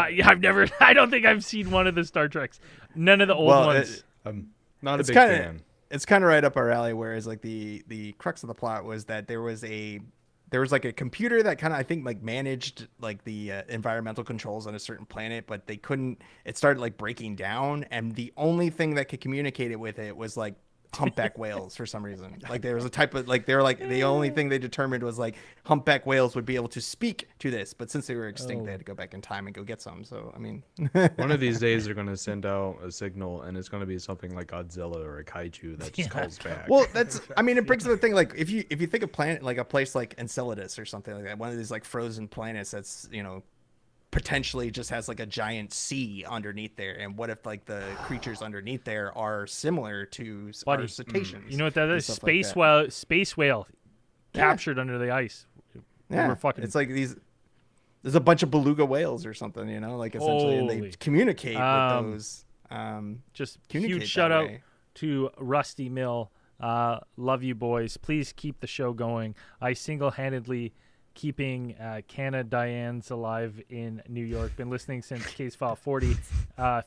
I don't think I've seen one of the Star Treks. None of the old ones. I'm not a it's big kind fan. of it's kind of right up our alley. Whereas like the crux of the plot was that there was like a computer that kind of I think like managed like the environmental controls on a certain planet, but they couldn't. It started like breaking down, and the only thing that could communicate it with it was like humpback whales for some reason. Like there was a type of like they were like the only thing they determined was like humpback whales would be able to speak to this, but since they were extinct, they had to go back in time and go get some. So I mean, One of these days they're gonna send out a signal, and it's gonna be something like Godzilla or a kaiju that just calls back. well, that's I mean, it brings up the thing like if you think of planet like a place like Enceladus or something like that, one of these like frozen planets that's potentially just has like a giant sea underneath there, and what if like the creatures underneath there are similar to our cetaceans? You know what that and is? stuff like that. Space whale captured under the ice. Yeah, We're fucking. it's like there's a bunch of beluga whales or something, like essentially, and they Holy. communicate with those. Just communicate huge shout that out way. to Rusty Mill. Love you, boys. Please keep the show going. I single-handedly keeping Canna Diane's alive in New York. Been listening since Case File 40.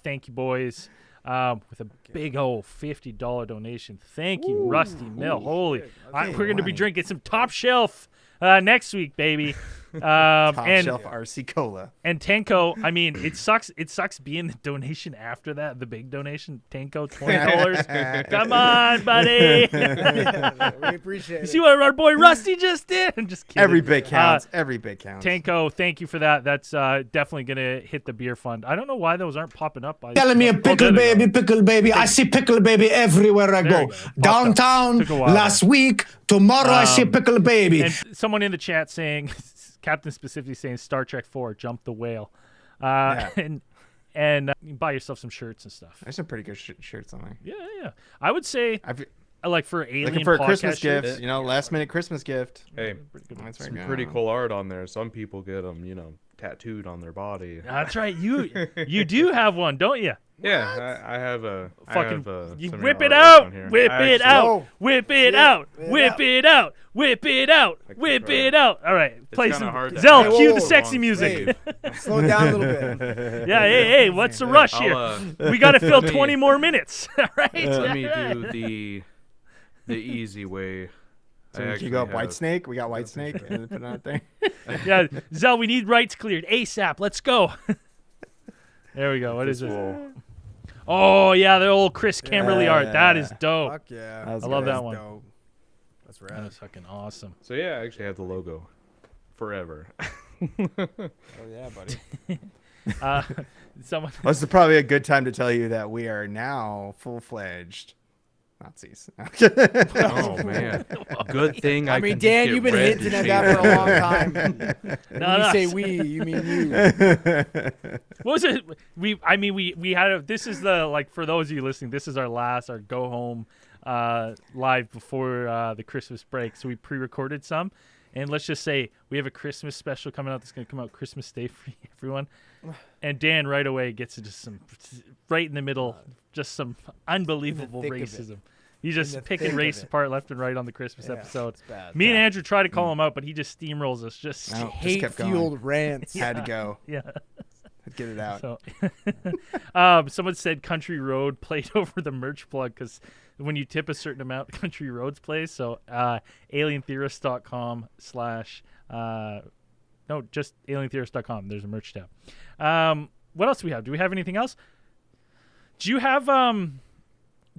Thank you, boys. With a big old $50 donation. Thank you, Rusty Mill. Holy, we're going to be drinking some top shelf next week, baby. Top shelf RC Cola. And Tenko, I mean, it sucks being the donation after that, the big donation. Tenko, $20. Come on, buddy. We appreciate You it. see what our boy Rusty just did? I'm just kidding. Every bit counts. Every bit counts. Tenko, thank you for that. That's definitely going to hit the beer fund. I don't know why those aren't popping up. Telling me a pickle baby. I see pickle baby everywhere I There go. you go. Popped Downtown, up. Took a while last week, tomorrow I see pickle baby. And someone in the chat saying, Captain specifically saying Star Trek 4, jump the whale. And you can buy yourself some shirts and stuff. There's some pretty good shirts on there. Yeah. I would say, like for Alien Looking for a podcast Christmas shirts, gift, last minute Christmas gift. Hey, That's some right pretty now. cool art on there. Some people get them, tattooed on their body. That's right. You do have one, don't you? Yeah, I have a Fucking, some you of whip your it artwork out, on here. whip I it actually- out, whip it out, whip it out, whip it out, can whip try. it out. All right, play kinda some. hard to Zell, have cue a the long sexy long music. Slow it down a little bit. Yeah, hey, what's the rush here? We got to fill 20 more minutes. All right. Let me do the easy way. So you got White Snake. We got White Snake. And put it out there. Yeah, Zell, we need rights cleared ASAP. Let's go. There we go. What is it? Oh yeah, the old Chris Kimberly art. That is dope. Fuck yeah. That was I love good. that one. Dope. That's That rad. was fucking awesome. So yeah, I actually have the logo forever. Oh yeah, buddy. Someone. This is probably a good time to tell you that we are now full-fledged Nazis. Oh man, good thing I I mean, can just Dan, get you've been red hinting to at shave that it. for a long time. No, When no. you say we, you mean you. What was it? We had a. This is the for those of you listening. This is our go home live before the Christmas break. So we pre-recorded some, and let's just say we have a Christmas special coming out. That's going to come out Christmas Day for everyone. And Dan right away gets into some right in the middle, just some unbelievable thick of it. racism. He's In just the picking thick of race it. apart left and right on the Christmas Yeah, episode. it's bad. Me and Andrew try to call him out, but he just steamrolls us. Just No, just kept going. Hate-fueled rants. Had to go. yeah. Get it out. So, someone said Country Road played over the merch plug because when you tip a certain amount, Country Roads plays. So, alientheorist.com/ no, just alientheorist.com. There's a merch tab. What else do we have? Do we have anything else? Do you have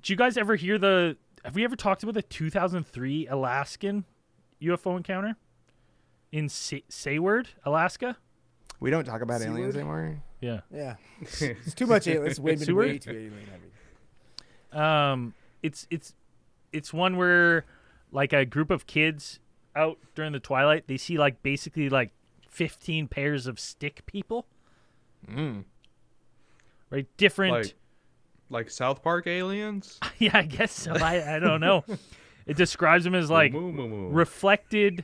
do you guys ever hear have we ever talked about the 2003 Alaskan UFO encounter in Seward, Alaska? We don't talk about Seaward? aliens anymore. Yeah. Yeah. It's too much alien. It's way, Seward? way too alien heavy. It's one where like a group of kids out during the twilight, they see basically 15 pairs of stick people. Right? Different. Like South Park aliens. Yeah, I guess so. I don't know. It describes them as Moo, moo, moo. reflected.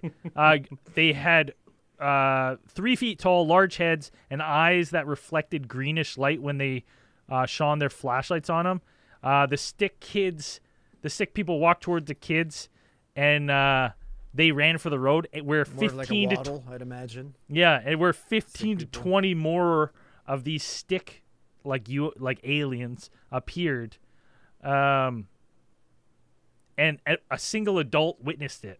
They had 3 feet tall, large heads, and eyes that reflected greenish light when they shone their flashlights on them. The stick people walked toward the kids, and they ran for the road. Where More 15 like a to waddle, I'd imagine. yeah, and where 15 to people. 20 more of these stick aliens appeared, and a single adult witnessed it.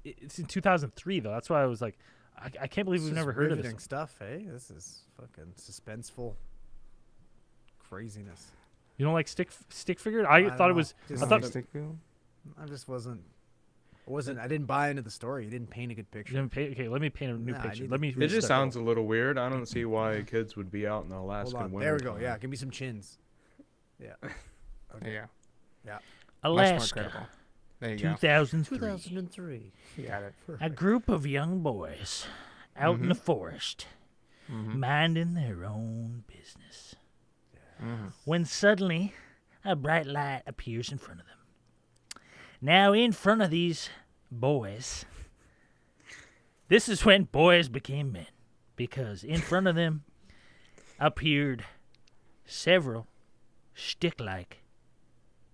It's in 2003 though. That's why I was like, I can't believe we've This is never heard of riveting this. stuff, hey? This is fucking suspenseful craziness. You don't like stick figure? I don't thought it know. was. Just I thought like- Stick people? I just I didn't buy into the story. It didn't paint a good you picture. didn't pay, okay. Let me paint a new Nah, I picture. need Let to- me. It just restart. sounds a little weird. I don't see why kids would be out in the Hold Alaskan on. winter. There we go. Yeah, give me some chins. Yeah. Yeah. Yeah. Much more Alaska, credible. There you go. 2003. 2003. You got it. A group of young boys out in the forest, minding their own business. When suddenly, a bright light appears in front of them. Now, in front of these boys, this is when boys became men, because in front of them appeared several stick-like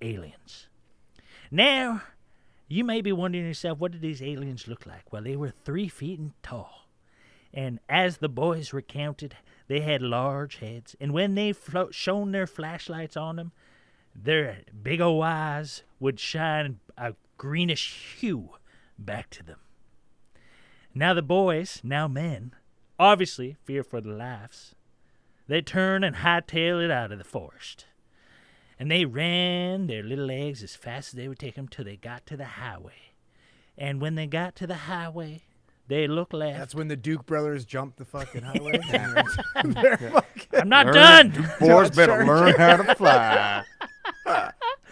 aliens. Now, you may be wondering yourself, what did these aliens look like? Well, they were 3 feet tall. And as the boys recounted, they had large heads. And when they shone their flashlights on them, their big old eyes would shine a greenish hue back to them. Now the boys, now men, obviously fear for their lives. They turned and hightailed it out of the forest. And they ran their little legs as fast as they would take them till they got to the highway. And when they got to the highway, they looked left. That's when the Duke brothers jumped the fucking highway. I'm not done. Boys better learn how to fly.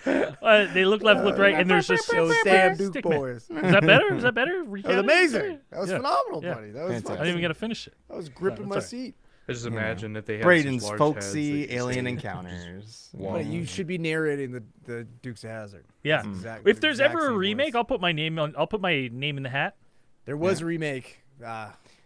They look left, look right, and there's just Those damn Duke stick man. boys. Is that better? Is that better? That was amazing. That was phenomenal, Yeah. buddy. That was I didn't even fucking, get to finish it. I was gripping my that's seat. I just imagine if they had Braden's such large heads that folksy you alien say- encounters. But you should be narrating the Dukes of Hazzard. Yeah. That's exactly If there's the exact ever a same remake, voice. I'll put my name in the hat. There was a remake. Oh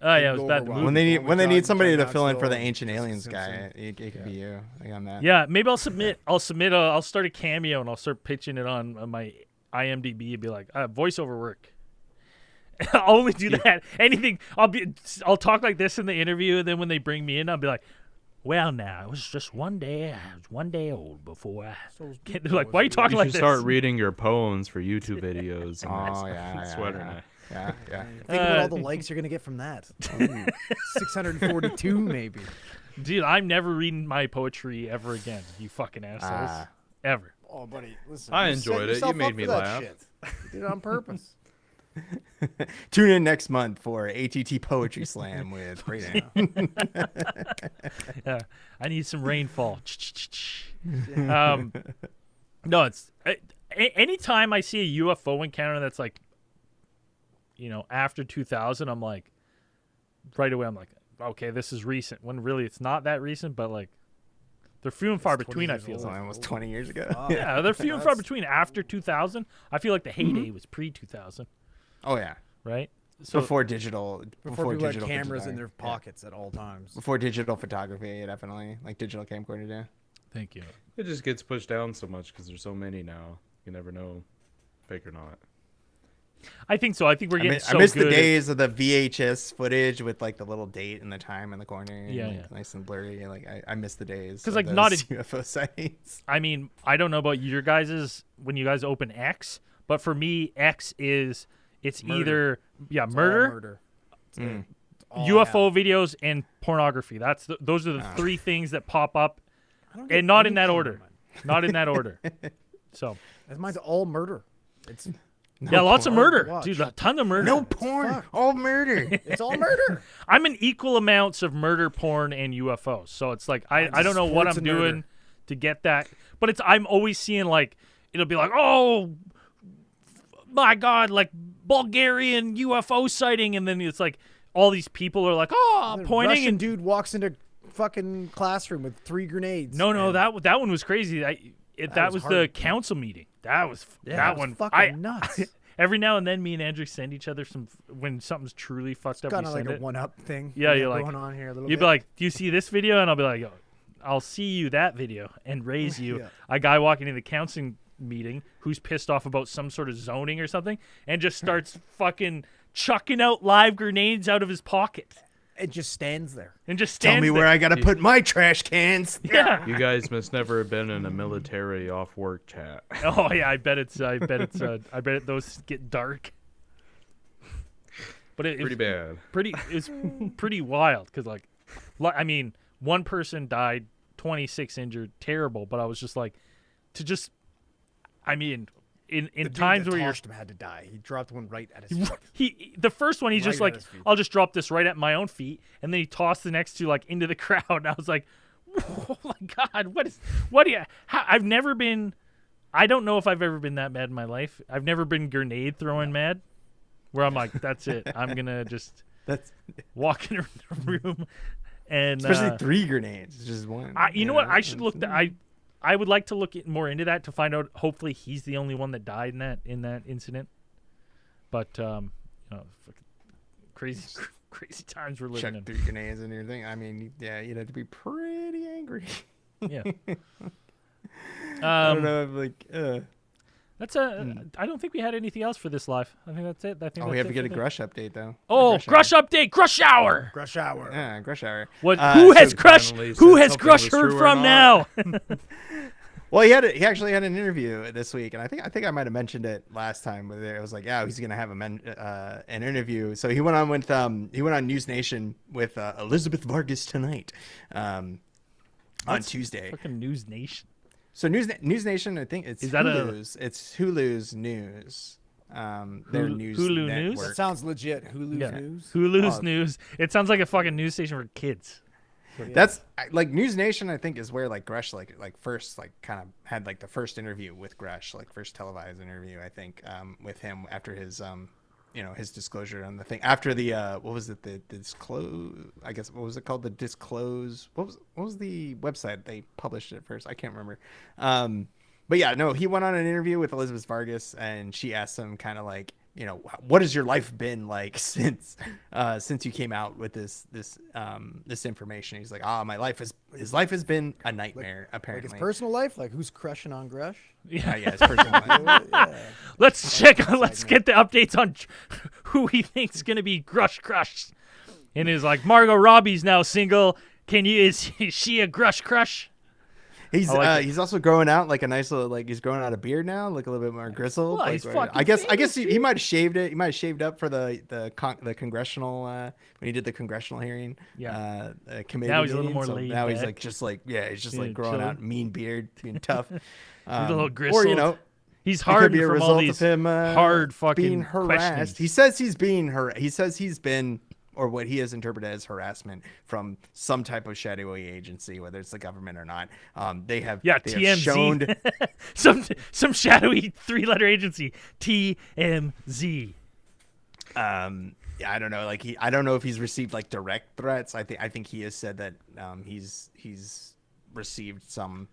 yeah, it was go bad. over The well. movie. When they need somebody to fill in for the Knoxville, ancient aliens Simpson. guy, it could be you. Like on that. Yeah, maybe I'll submit. I'll start a cameo and I'll start pitching it on my IMDb and be like, voiceover work. I'll only do that. Anything. I'll talk like this in the interview, and then when they bring me in, I'll be like, well, now it was just one day. I was 1 day old before I. They're like, why are you talking You like should this? start reading your poems for YouTube videos. And Oh yeah, sweater yeah, night. yeah, yeah. Think about all the likes you're gonna get from that. 642 maybe. Dude, I'm never reading my poetry ever again. You fucking assholes. Ever. Oh, buddy, listen. I you set enjoyed it. You yourself made up me for that laugh. shit. You did it on purpose. Tune in next month for ATT Poetry Slam with Braden. Yeah, I need some rainfall. No, it's anytime I see a UFO encounter that's like, after 2000, I'm like, right away, I'm like, okay, this is recent. When really it's not that recent, but like, they're few and far between. I feel It's like. almost 20 years ago. Yeah, they're few and far between. After 2000, I feel like the heyday was pre-2000, Oh yeah. right? So Before digital. Before people had digital cameras in photography. their pockets at all times. Before digital photography, definitely like digital camcorder. Yeah. thank you. It just gets pushed down so much because there's so many now. You never know, fake or not. I think so. I think we're I getting miss, so I miss good the at- days of the VHS footage with like the little date and the time in the corner. And, Yeah, like, yeah. nice and blurry. Like I miss the days. 'Cause, of like, those not a- UFO sightings. I mean, I don't know about your guys's when you guys open X, but for me, X is it's either It's all murder, murder. It's Mm. it's all I UFO have. videos, and pornography. Those are the three things that pop up, I don't get and not any in that porn order. on mine. Not in that order. So Mine's all murder. It's yeah, lots of porn to murder, watch. dude. A ton of murder. No porn. All murder. it's all murder. I'm in equal amounts of murder, porn, and UFOs. So it's like I don't know what sports I'm and murder. doing to get that, but I'm always seeing like it'll be like, oh my god, like Bulgarian UFO sighting, and then it's like all these people are like, oh, The pointing Russian and dude walks into fucking classroom with 3 grenades. no, and that one was crazy. That was was the hard. council meeting. That was yeah, that it was one. fucking nuts. Every now and then, me and Andrew send each other some when something's truly fucked up. Kind We of like send a it. one-up thing. Yeah, we you're got like- going on here a little You'd bit. be like, "Do you see this video?" And I'll be like, "Yo, I'll see you that video," and raise you Yeah. a guy walking in the counseling meeting who's pissed off about some sort of zoning or something, and just starts fucking chucking out live grenades out of his pocket it just stands there. and just Tell stands me where there. I gotta put my trash cans. Yeah. You guys must never have been in a military off work chat. Oh yeah, I bet those get dark. But Pretty bad. It's pretty wild because I mean, one person died, 26 injured, terrible. But I was just like, I mean, in The dude times that where you're tossed him had to die. He dropped one right at his feet. the first one he's Right just at like, his feet. I'll just drop this right at my own feet, and then he tossed the next two like into the crowd. And I was like, oh my god, I've never been. I don't know if I've ever been that mad in my life. I've never been grenade throwing mad, where I'm like, that's it. I'm gonna just That's walk in a room and especially 3 grenades. It's just one. you know what? I should look. I would like to look more into that to find out. Hopefully, he's the only one that died in that incident. But fucking crazy times we're living Chuck in. 3 grenades and everything. I mean, yeah, you'd have to be pretty angry. Yeah. I don't know. That's a. I don't think we had anything else for this live. I think that's it. I think We have to get a Grush. Grush update though. Oh, Grush update. Grush hour. Grush hour. Yeah, Grush hour. What? Who has Grush? finally Who said has something Grush was heard true or from now? not. Well, he actually had an interview this week, and I think I might have mentioned it last time. Where it was like, yeah, he's gonna have an interview. So he went on News Nation with Elizabeth Vargas tonight, on Tuesday. Fucking News Nation. So News Nation, I think it's Is that Hulu's. It's Hulu's news. Their news Hulu network. News? That sounds legit. Hulu's Yeah. news. Hulu's News. It sounds like a fucking news station for kids. That's like News Nation. I think is where like Grush like first like kind of had like the first interview with Grush, like first televised interview. I think with him after his his disclosure on the thing after the what was it, the disclose, I guess, what was it called, the disclose, what was the website they published it first, I can't remember. But yeah, no, he went on an interview with Elizabeth Vargas, and she asked him kind of like, what has your life been like since you came out with this information. He's like, his life has been a nightmare, Like apparently. his personal life, like who's crushing on Grush? Yeah. Yeah, his personal life. Yeah. Let's get the updates on who he thinks gonna be Grush Crush. And he's like, Margot Robbie's now single. Is she a Grush Crush? He's like it. he's also growing out like a nice little, like, he's growing out a beard now, like a little bit more grizzled. Well, like, he's where- fucking I guess famous, he might have shaved it. He might have shaved up for the congressional when he did the congressional hearing. Yeah. Committee. Now he's a little meeting, more so laid now he's back. like just like he's just Yeah, like growing chilling. out mean beard, being tough. He's a little Or grizzled. He's it could hard be a from result all these of him hard fucking being harassed. questions. He says he's being He says he's been, or what he has interpreted as harassment from some type of shadowy agency, whether it's the government or not. They have TMZ. shown some shadowy 3-letter agency, TMZ. I don't know. Like I don't know if he's received like direct threats. I think he has said that he's received some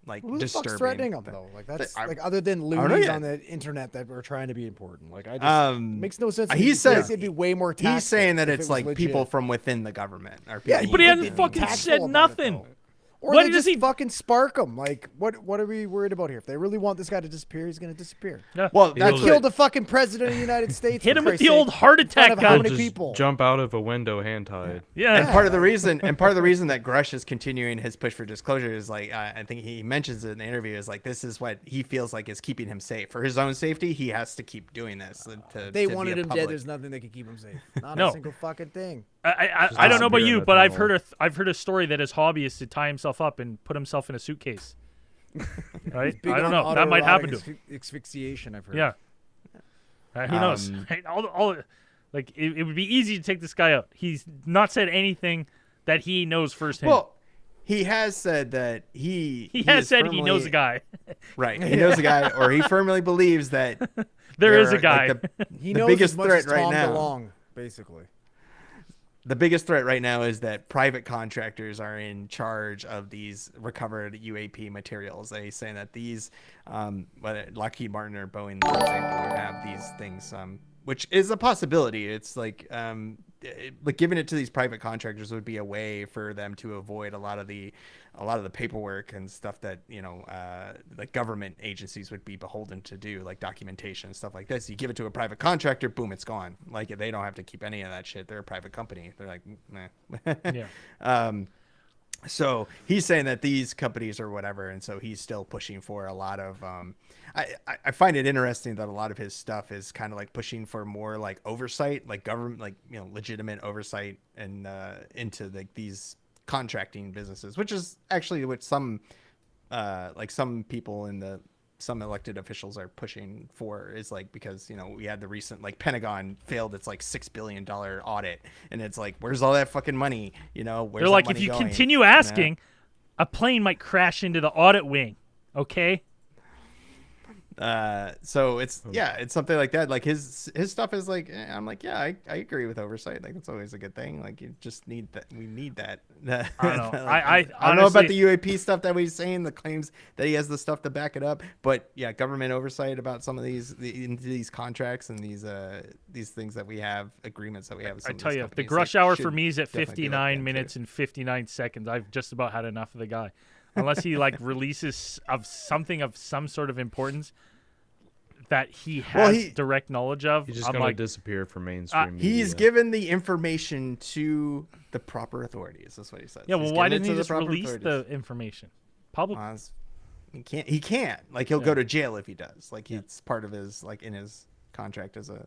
like Who the disturbing. fuck's threatening him though? Like that's I- like other than don't know loonies yet. on the internet that are trying to be important. Like I just makes no sense. to He me. says it'd be way more. He's tactful saying that if it's it was like legit. people from within the government. Or Yeah, people But he within hasn't the fucking tactful said about it, nothing. though. Or What they does just he- fucking spark him? Like what are we worried about here? If they really want this guy to disappear, he's gonna disappear. Well, that's He'll Killed what, the fucking president of the United States. Hit for him with Christ's the old sake, heart in front attack of how gun. many Just people? jump out of a window hand tied. Yeah. and part of the reason that Grush is continuing his push for disclosure is like I think he mentions it in the interview is like this is what he feels like is keeping him safe. For his own safety, he has to keep doing this. They to wanted be a him public. dead. There's nothing that can keep him safe. Not No. a single fucking thing. I don't know about disappear you, in a but I've tunnel. heard a story that his hobby is to tie himself up and put himself in a suitcase. Right? Big I don't on know. That might happen to autoerotic him. Asphyxiation. I've heard. Yeah. Who knows? Right? Like it would be easy to take this guy out. He's not said anything that he knows firsthand. Well, he has said that he has is said he knows a firmly- guy. Right, he knows a guy, or he firmly believes that There is a are, guy. like, He the knows biggest as much threat as right Tom now. DeLonge, basically. The biggest threat right now is that private contractors are in charge of these recovered UAP materials. They say that these, whether Lockheed Martin or Boeing, for example, would have these things, which is a possibility. It's like giving it to these private contractors would be a way for them to avoid a lot of the paperwork and stuff that like government agencies would be beholden to do, like documentation and stuff like this. You give it to a private contractor, boom, it's gone. Like they don't have to keep any of that shit. They're a private company. They're like, nah. Yeah. So he's saying that these companies or whatever, and so he's still pushing for a lot of. I find it interesting that a lot of his stuff is kind of like pushing for more like oversight, like government, like legitimate oversight, and into like these contracting businesses, which is actually what some people in some elected officials are pushing for, is like, because we had the recent like Pentagon failed its like $6 billion audit, and it's like, where's all that fucking money? Where's They're that like, if money you going? continue asking, a plane might crash into the audit wing. Okay. So it's something like that. Like his stuff is like, I'm like, yeah, I agree with oversight. Like it's always a good thing. Like you just need that. We need that. I don't know. Like, I don't know about the UAP stuff that he's saying, the claims that he has the stuff to back it up, but yeah, government oversight about some of these contracts and these things that we have, agreements that we have with I some of tell these you, the companies, Grush like, hour should for me is at definitely be looked 59 into. minutes and 59 seconds. I've just about had enough of the guy. unless he like releases of something of some sort of importance that he has direct knowledge of. He's just I'm gonna like, disappear from mainstream media. He's given the information to the proper authorities. That's what he says. yeah. Well, He's why given it didn't he to the just proper release authorities. the information? Public. He can't. Like he'll go to jail if he does. Like it's part of his like in his contract as a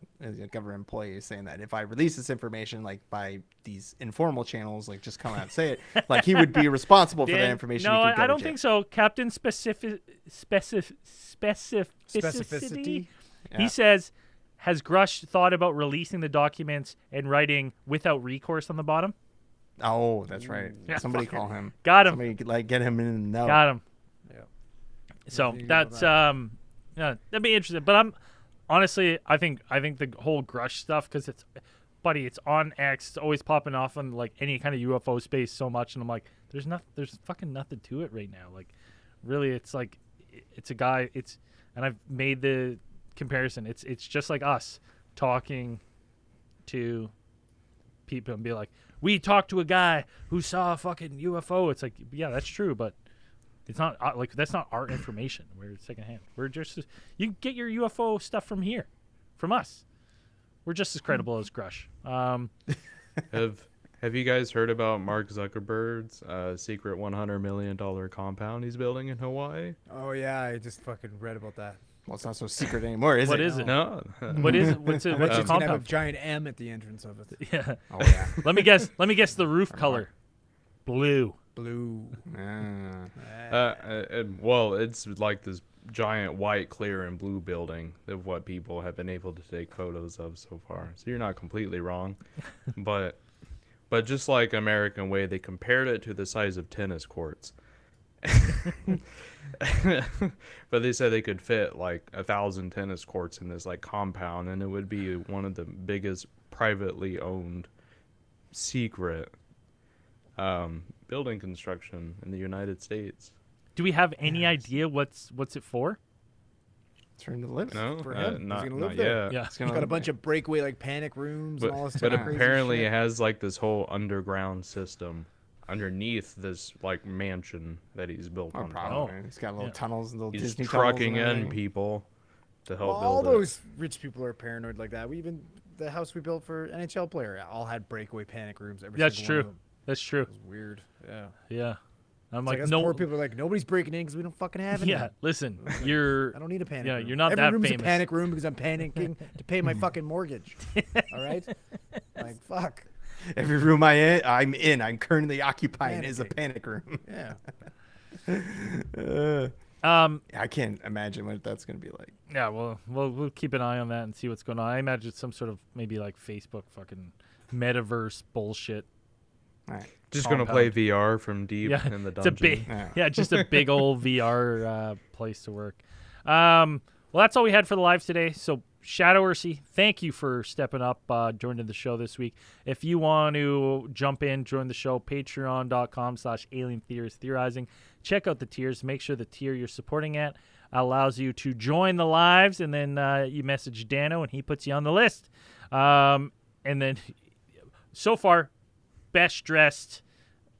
government employee, saying that if I release this information like by these informal channels, like just come out and say it, like he would be responsible for that information. No, He could go I to don't jail. think so. Captain specificity. Yeah. He says, has Grush thought about releasing the documents and writing without recourse on the bottom? Oh, that's right. Yeah, Somebody fuck it. call him. Got him. Somebody like get him in the know. Got him. Yeah. So Think that's about yeah, that'd be interesting. But I'm honestly, I think the whole Grush stuff, because it's, buddy, it's on X. It's always popping off on like any kind of UFO space so much, and I'm like, there's fucking nothing to it right now. Like, really, it's like, it's a guy. And I've made the comparison. It's just like us talking to people and be like, we talked to a guy who saw a fucking UFO. It's like, yeah, that's true, but it's not like that's not our information. We're secondhand. We're just you can get your UFO stuff from here, from us. We're just as credible as Grush. Have you guys heard about Mark Zuckerberg's secret $100 million compound he's building in Hawaii? Oh yeah, I just fucking read about that. Well, it's not so secret anymore, is it? What is it? No. What is it? What's it? What's the It's gonna have a compound? giant M at the entrance of it. Yeah. Oh yeah. Let me guess the roof color. Blue. Blue. Well, it's like this giant white, clear, and blue building of what people have been able to take photos of so far. So you're not completely wrong, but just like American Way, they compared it to the size of tennis courts. But they said they could fit like 1,000 tennis courts in this like compound, and it would be one of the biggest privately owned secret building construction in the United States. Do we have any idea what's it for? Turn to the live. No, For him. He's not gonna live not there. yet. Yeah. It's He's got a bunch of breakaway like panic rooms and all this But stuff. crazy apparently shit. it has like this whole underground system underneath this like mansion that he's built Oh, on top. probably. He's got little Yeah. tunnels and little He's Disney trucking tunnels and in everything. people to help Well, all build those rich people are paranoid like that. We even the house we built for NHL player all had breakaway panic rooms. Every That's single one of true. them. That's true. It was weird. Yeah. Yeah. I'm It's like, us no. poor people are like nobody's breaking in because we don't fucking have it. Yeah. Listen, you're. I don't need a panic. Yeah, room. you're not Every that room's famous. a panic room because I'm panicking to pay my fucking mortgage. All right. Like fuck. Every room I'm in, I'm currently occupying is a panic room. Yeah. I can't imagine what that's gonna be like. Yeah. Well, we'll keep an eye on that and see what's going on. I imagine it's some sort of maybe like Facebook fucking metaverse bullshit. All right. Just gonna play compound. VR from deep Yeah, in the it's a dungeon. big, yeah, just a big old VR place to work. Well, that's all we had for the lives today. So, Shadow Ursi, thank you for stepping up, joining the show this week. If you want to jump in, join the show, patreon.com/alientheorizing. Check out the tiers. Make sure the tier you're supporting at allows you to join the lives, and then you message Dano, and he puts you on the list. And then, so far, best dressed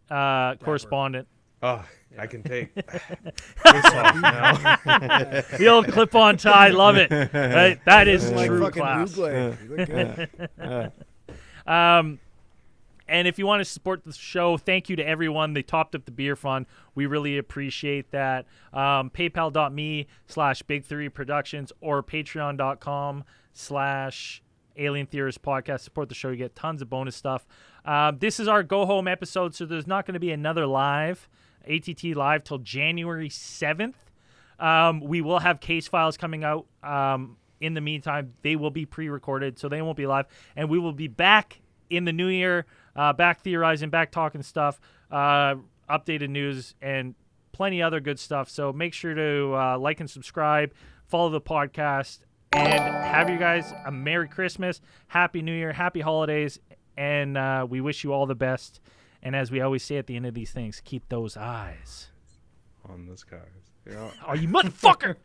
correspondent. Oh, I can take this off now. The old clip-on tie, love it. Right? That is Like true fucking class. Google. You look good. And if you want to support the show, thank you to everyone. They topped up the beer fund. We really appreciate that. PayPal.me/Big Theory Productions or Patreon.com/Alien Theorist Podcast. Support the show. You get tons of bonus stuff. This is our go-home episode, so there's not going to be another ATT Live till January 7th. We will have case files coming out. In the meantime, they will be pre-recorded, so they won't be live. And we will be back in the new year, back theorizing, back talking stuff, updated news, and plenty other good stuff. So make sure to like and subscribe, follow the podcast, and have you guys a Merry Christmas, Happy New Year, Happy Holidays, and we wish you all the best. And as we always say at the end of these things, keep those eyes On the skies. Yeah. Oh, you motherfucker!